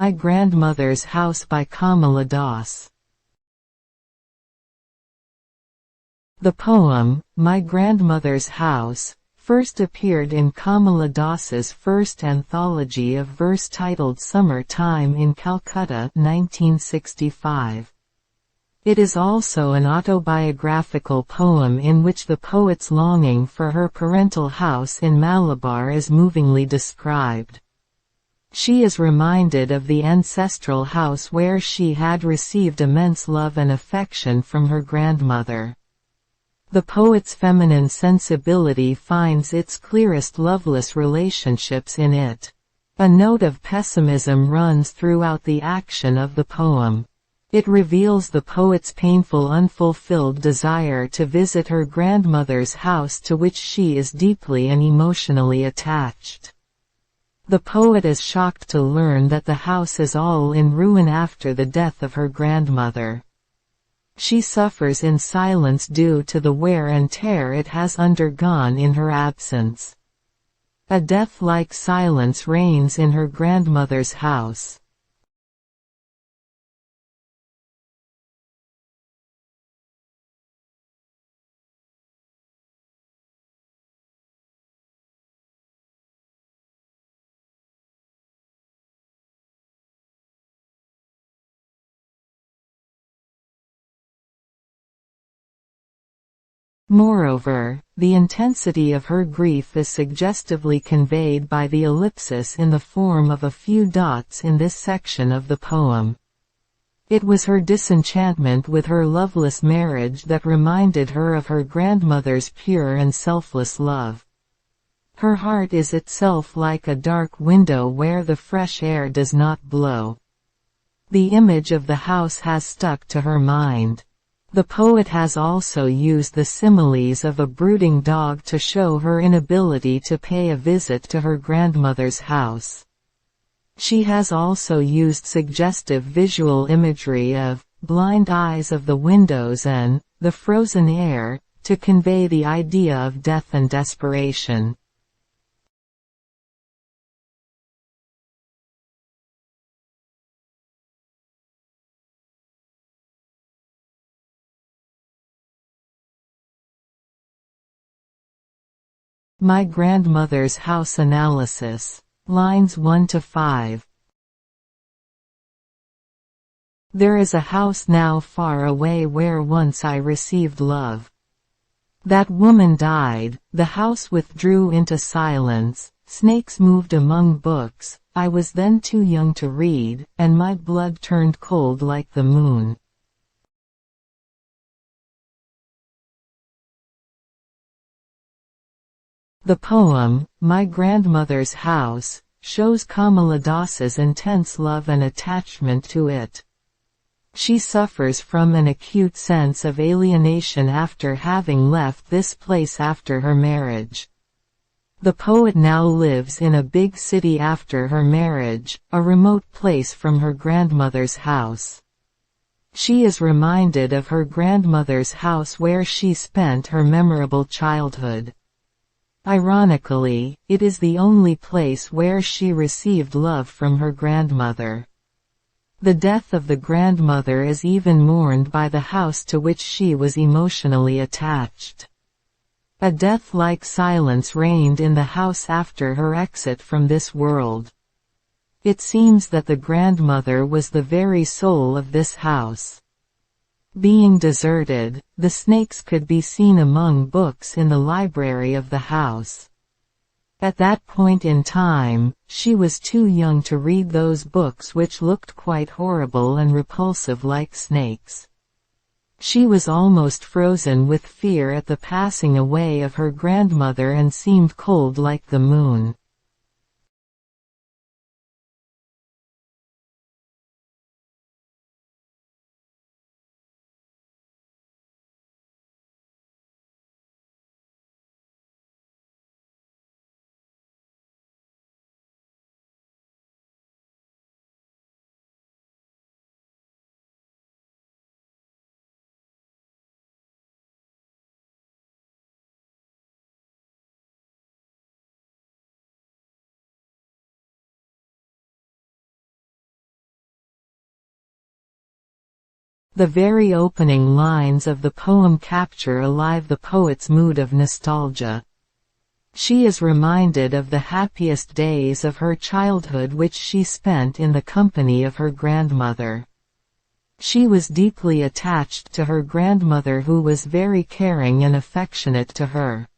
My Grandmother's House by Kamala. The poem, My Grandmother's House, first appeared in Kamala Das's first anthology of verse titled Summer Time in Calcutta 1965. It is also an autobiographical poem in which the poet's longing for her parental house in Malabar is movingly described. She is reminded of the ancestral house where she had received immense love and affection from her grandmother. The poet's feminine sensibility finds its clearest loveless relationships in it. A note of pessimism runs throughout the action of the poem. It reveals the poet's painful unfulfilled desire to visit her grandmother's house to which she is deeply and emotionally attached. The poet is shocked to learn that the house is all in ruin after the death of her grandmother. She suffers in silence due to the wear and tear it has undergone in her absence. A death-like silence reigns in her grandmother's house. Moreover, the intensity of her grief is suggestively conveyed by the ellipsis in the form of a few dots in this section of the poem. It was her disenchantment with her loveless marriage that reminded her of her grandmother's pure and selfless love. Her heart is itself like a dark window where the fresh air does not blow. The image of the house has stuck to her mind. The poet has also used the similes of a brooding dog to show her inability to pay a visit to her grandmother's house. She has also used suggestive visual imagery of blind eyes of the windows and the frozen air to convey the idea of death and desperation. My Grandmother's House Analysis. Lines 1 to 5. There is a house now far away where once I received love. That woman died, the house withdrew into silence, snakes moved among books, I was then too young to read, and my blood turned cold like the moon. The poem, My Grandmother's House, shows Kamala Das's intense love and attachment to it. She suffers from an acute sense of alienation after having left this place after her marriage. The poet now lives in a big city after her marriage, a remote place from her grandmother's house. She is reminded of her grandmother's house where she spent her memorable childhood. Ironically, it is the only place where she received love from her grandmother. The death of the grandmother is even mourned by the house to which she was emotionally attached. A death-like silence reigned in the house after her exit from this world. It seems that the grandmother was the very soul of this house. Being deserted, the snakes could be seen among books in the library of the house. At that point in time, she was too young to read those books which looked quite horrible and repulsive like snakes. She was almost frozen with fear at the passing away of her grandmother and seemed cold like the moon. The very opening lines of the poem capture alive the poet's mood of nostalgia. She is reminded of the happiest days of her childhood which she spent in the company of her grandmother. She was deeply attached to her grandmother, who was very caring and affectionate to her.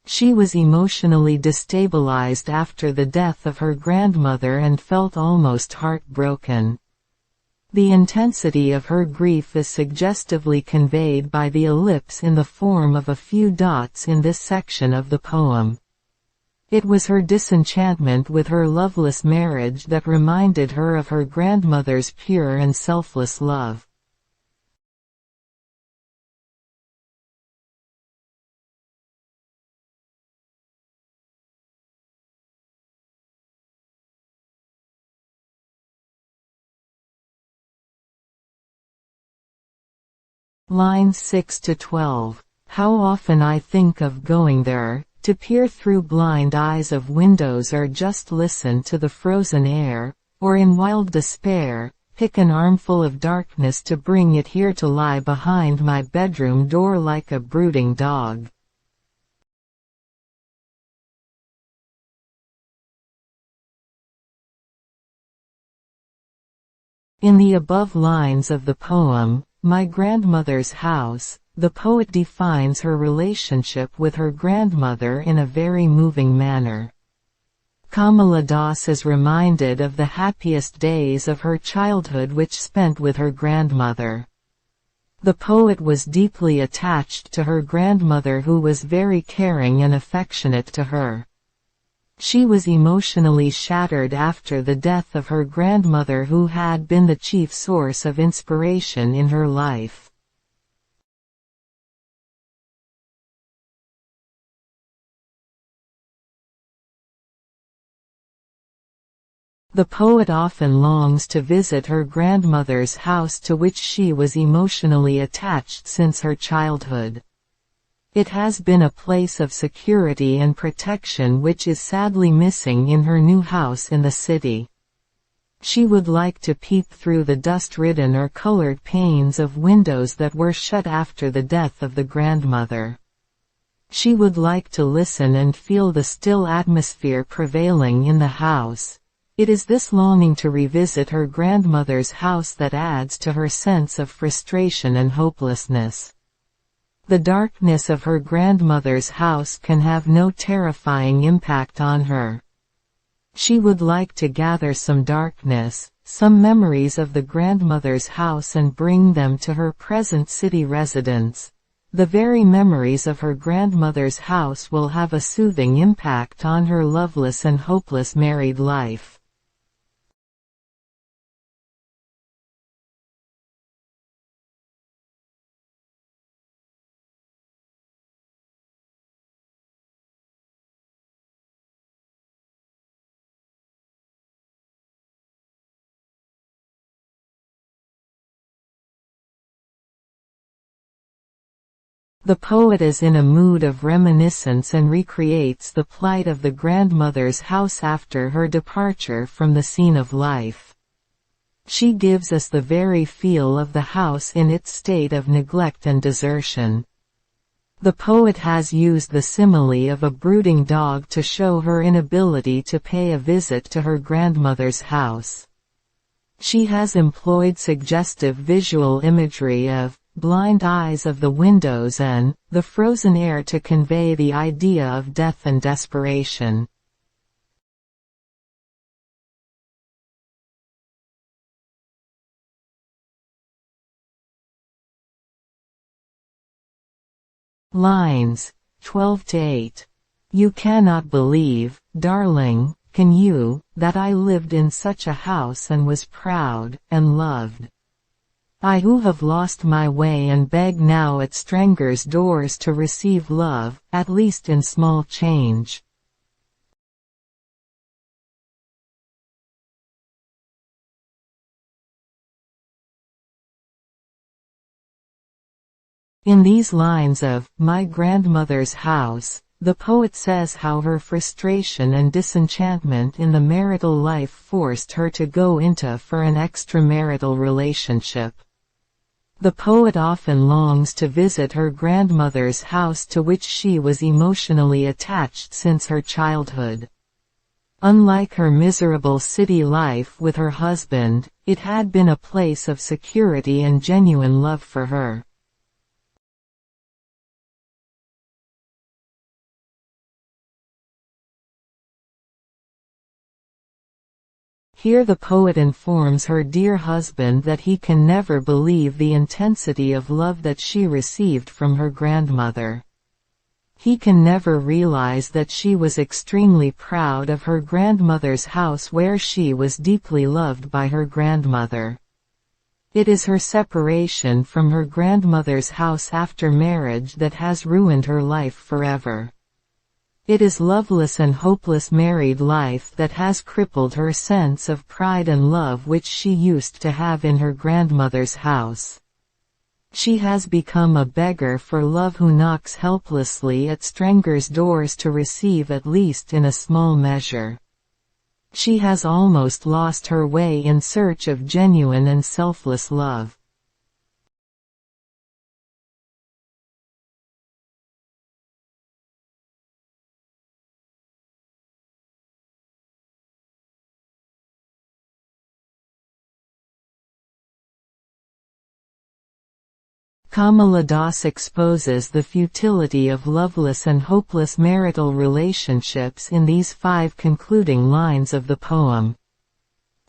She was emotionally destabilized after the death of her grandmother and felt almost heartbroken. The intensity of her grief is suggestively conveyed by the ellipse in the form of a few dots in this section of the poem. It was her disenchantment with her loveless marriage that reminded her of her grandmother's pure and selfless love. Lines 6 to 12. How often I think of going there, to peer through blind eyes of windows, or just listen to the frozen air, or in wild despair, pick an armful of darkness to bring it here to lie behind my bedroom door like a brooding dog. In the above lines of the poem, My Grandmother's House, the poet defines her relationship with her grandmother in a very moving manner. Kamala Das is reminded of the happiest days of her childhood which spent with her grandmother. The poet was deeply attached to her grandmother, who was very caring and affectionate to her. She was emotionally shattered after the death of her grandmother, who had been the chief source of inspiration in her life. The poet often longs to visit her grandmother's house, to which she was emotionally attached since her childhood. It has been a place of security and protection which is sadly missing in her new house in the city. She would like to peep through the dust-ridden or colored panes of windows that were shut after the death of the grandmother. She would like to listen and feel the still atmosphere prevailing in the house. It is this longing to revisit her grandmother's house that adds to her sense of frustration and hopelessness. The darkness of her grandmother's house can have no terrifying impact on her. She would like to gather some darkness, some memories of the grandmother's house, and bring them to her present city residence. The very memories of her grandmother's house will have a soothing impact on her loveless and hopeless married life. The poet is in a mood of reminiscence and recreates the plight of the grandmother's house after her departure from the scene of life. She gives us the very feel of the house in its state of neglect and desertion. The poet has used the simile of a brooding dog to show her inability to pay a visit to her grandmother's house. She has employed suggestive visual imagery of blind eyes of the windows and the frozen air to convey the idea of death and desperation. Lines 12 to 8. You cannot believe, darling, can you, that I lived in such a house and was proud and loved. I who have lost my way and beg now at strangers' doors to receive love, at least in small change. In these lines of My Grandmother's House, the poet says how her frustration and disenchantment in the marital life forced her to go into for an extramarital relationship. The poet often longs to visit her grandmother's house, to which she was emotionally attached since her childhood. Unlike her miserable city life with her husband, it had been a place of security and genuine love for her. Here the poet informs her dear husband that he can never believe the intensity of love that she received from her grandmother. He can never realize that she was extremely proud of her grandmother's house, where she was deeply loved by her grandmother. It is her separation from her grandmother's house after marriage that has ruined her life forever. It is loveless and hopeless married life that has crippled her sense of pride and love which she used to have in her grandmother's house. She has become a beggar for love who knocks helplessly at strangers' doors to receive at least in a small measure. She has almost lost her way in search of genuine and selfless love. Kamala exposes the futility of loveless and hopeless marital relationships in these 5 concluding lines of the poem.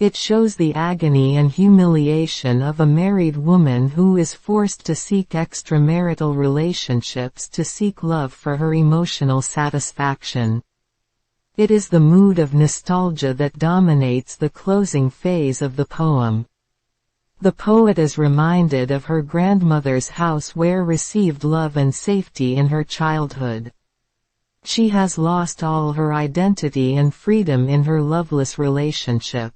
It shows the agony and humiliation of a married woman who is forced to seek extramarital relationships to seek love for her emotional satisfaction. It is the mood of nostalgia that dominates the closing phase of the poem. The poet is reminded of her grandmother's house, where received love and safety in her childhood. She has lost all her identity and freedom in her loveless relationship.